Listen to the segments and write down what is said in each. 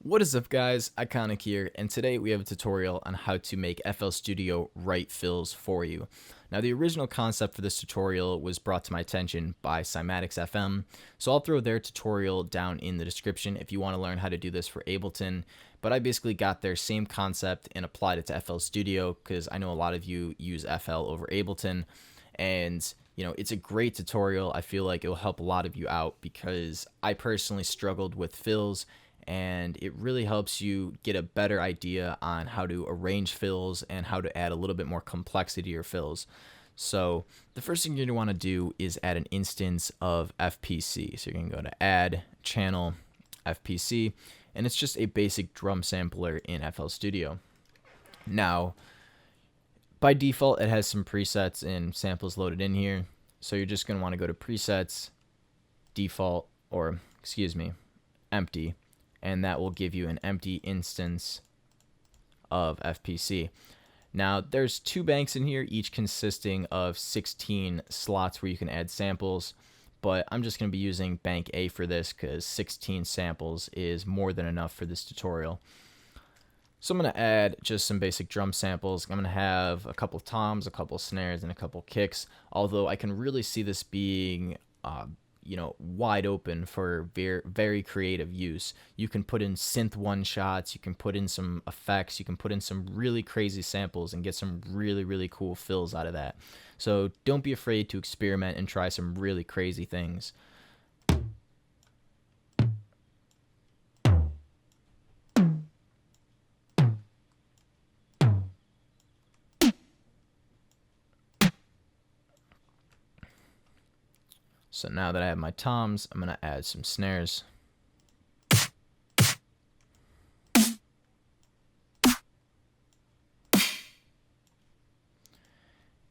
What is up guys, Iconic here, and today we have a tutorial on how to make FL Studio write fills for you. Now the original concept for this tutorial was brought to my attention by Cymatics FM, so I'll throw their tutorial down in the description if you want to learn how to do this for Ableton, but I basically got their same concept and applied it to FL Studio because I know a lot of you use FL over Ableton, and it's a great tutorial. I feel like it will help a lot of you out because I personally struggled with fills, and it really helps you get a better idea on how to arrange fills and how to add a little bit more complexity to your fills. So the first thing you're going to want to do is add an instance of FPC. So you're going to go to add channel FPC, and it's just a basic drum sampler in FL Studio. Now by default it has some presets and samples loaded in here, so you're just going to want to go to presets, default, or excuse me, empty, and that will give you an empty instance of FPC. Now there's two banks in here, each consisting of 16 slots where you can add samples, but I'm just going to be using bank A for this because 16 samples is more than enough for this tutorial. So I'm going to add just some basic drum samples. I'm going to have a couple toms, a couple snares, and a couple kicks, although I can really see this being wide open for very creative use. You can put in synth one shots, you can put in some effects, you can put in some really crazy samples and get some really cool fills out of that. So don't be afraid to experiment and try some really crazy things. So now that I have my toms, I'm going to add some snares.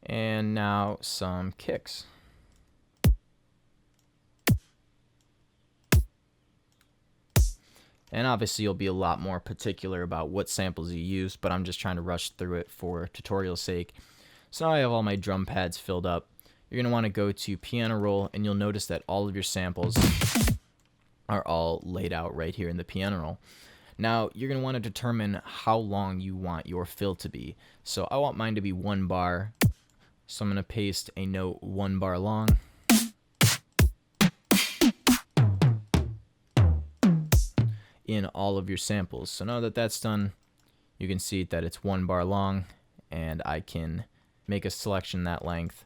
And now some kicks. And obviously you'll be a lot more particular about what samples you use, but I'm just trying to rush through it for tutorial's sake. So now I have all my drum pads filled up. You're going to want to go to piano roll, and you'll notice that all of your samples are all laid out right here in the piano roll. Now you're going to want to determine how long you want your fill to be. So I want mine to be 1 bar. So I'm going to paste a note 1 bar long. In all of your samples. So now that that's done, you can see that it's 1 bar long, and I can make a selection that length.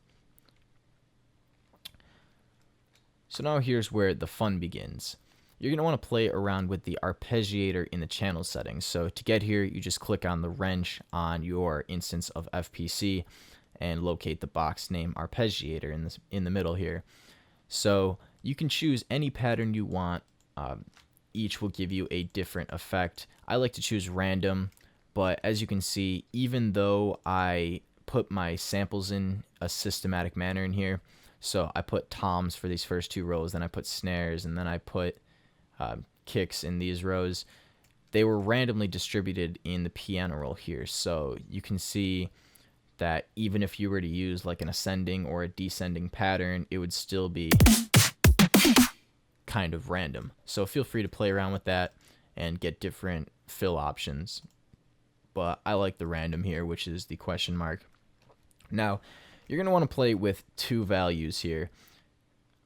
So now here's where the fun begins. You're going to want to play around with the arpeggiator in the channel settings. So to get here, you just click on the wrench on your instance of FPC and locate the box name arpeggiator in the middle here. So you can choose any pattern you want. Each will give you a different effect. I like to choose random, but as you can see, even though I put my samples in a systematic manner in here, so I put toms for these first 2 rows, then I put snares, and then I put kicks in these rows, they were randomly distributed in the piano roll here. So you can see that even if you were to use like an ascending or a descending pattern, it would still be kind of random. So feel free to play around with that and get different fill options. But I like the random here, which is the question mark. Now, you're going to want to play with 2 values here.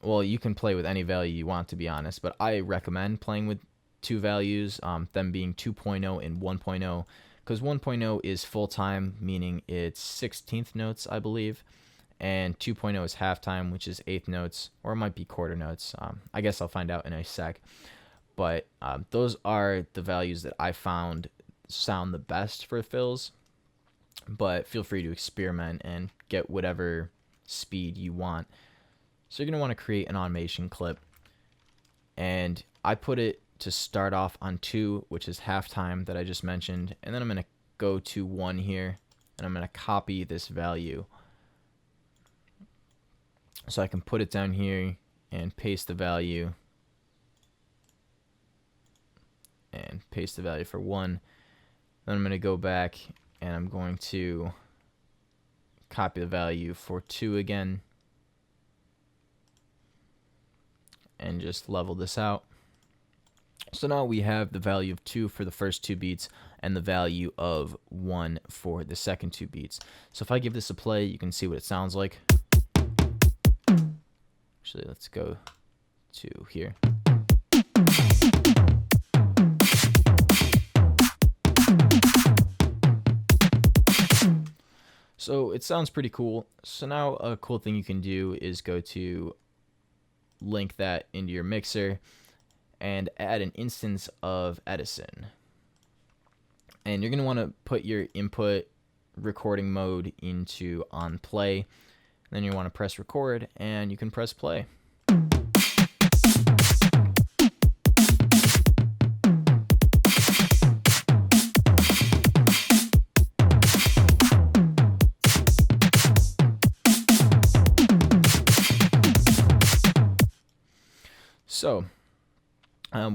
Well, you can play with any value you want, to be honest, but I recommend playing with 2 values, them being 2.0 and 1.0, because 1.0 is full time, meaning it's 16th notes, I believe, and 2.0 is halftime, which is 8th notes, or it might be quarter notes. I guess I'll find out in a sec. But those are the values that I found sound the best for fills. But feel free to experiment and get whatever speed you want. So you're going to want to create an automation clip. And I put it to start off on 2, which is halftime that I just mentioned. And then I'm going to go to 1 here, and I'm going to copy this value. So I can put it down here and paste the value. And paste the value for 1. Then I'm going to go back and I'm going to copy the value for 2 again. And just level this out. So now we have the value of 2 for the first 2 beats and the value of 1 for the second 2 beats. So if I give this a play, you can see what it sounds like. Actually, let's go to here. So it sounds pretty cool. So now a cool thing you can do is go to link that into your mixer and add an instance of Edison. And you're going to want to put your input recording mode into on play. Then you want to press record and you can press play. So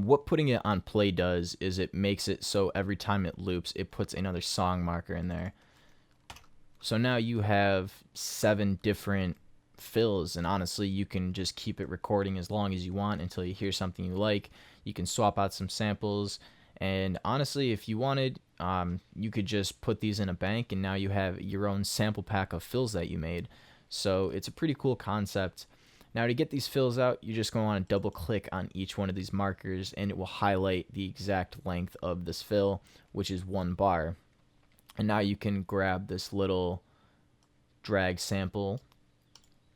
what putting it on play does is it makes it so every time it loops, it puts another song marker in there. So now you have 7 different fills, and honestly, you can just keep it recording as long as you want until you hear something you like. You can swap out some samples, and honestly, if you wanted, you could just put these in a bank, and now you have your own sample pack of fills that you made. So it's a pretty cool concept. Now to get these fills out, you're just going to want to double click on each one of these markers and it will highlight the exact length of this fill, which is 1 bar. And now you can grab this little drag sample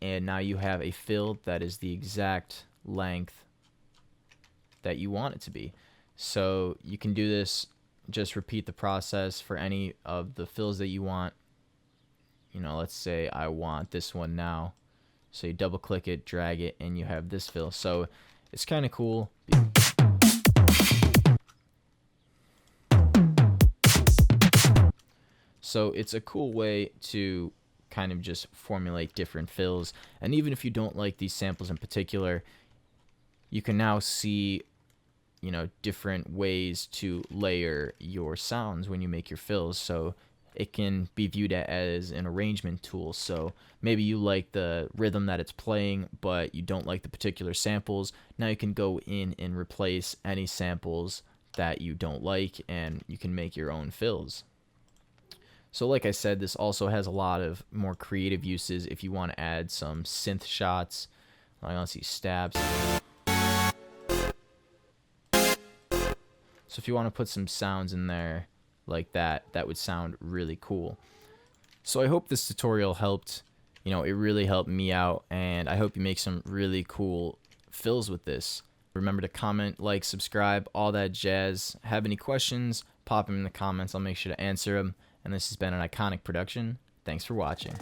and now you have a fill that is the exact length that you want it to be. So you can do this, just repeat the process for any of the fills that you want. You know, let's say I want this one now. So you double click it, drag it, and you have this fill. So it's kind of cool. So it's a cool way to kind of just formulate different fills. And even if you don't like these samples in particular, you can now see, you know, different ways to layer your sounds when you make your fills. So it can be viewed as an arrangement tool. So maybe you like the rhythm that it's playing, but you don't like the particular samples. Now you can go in and replace any samples that you don't like, and you can make your own fills. So like I said, this also has a lot of more creative uses if you want to add some synth shots. I want to see stabs. So if you want to put some sounds in there like that, that would sound really cool. So I hope this tutorial helped. You know, it really helped me out, and I hope you make some really cool fills with this. Remember to comment, like, subscribe, all that jazz. Have any questions, pop them in the comments. I'll make sure to answer them. And this has been an Iconic production. Thanks for watching.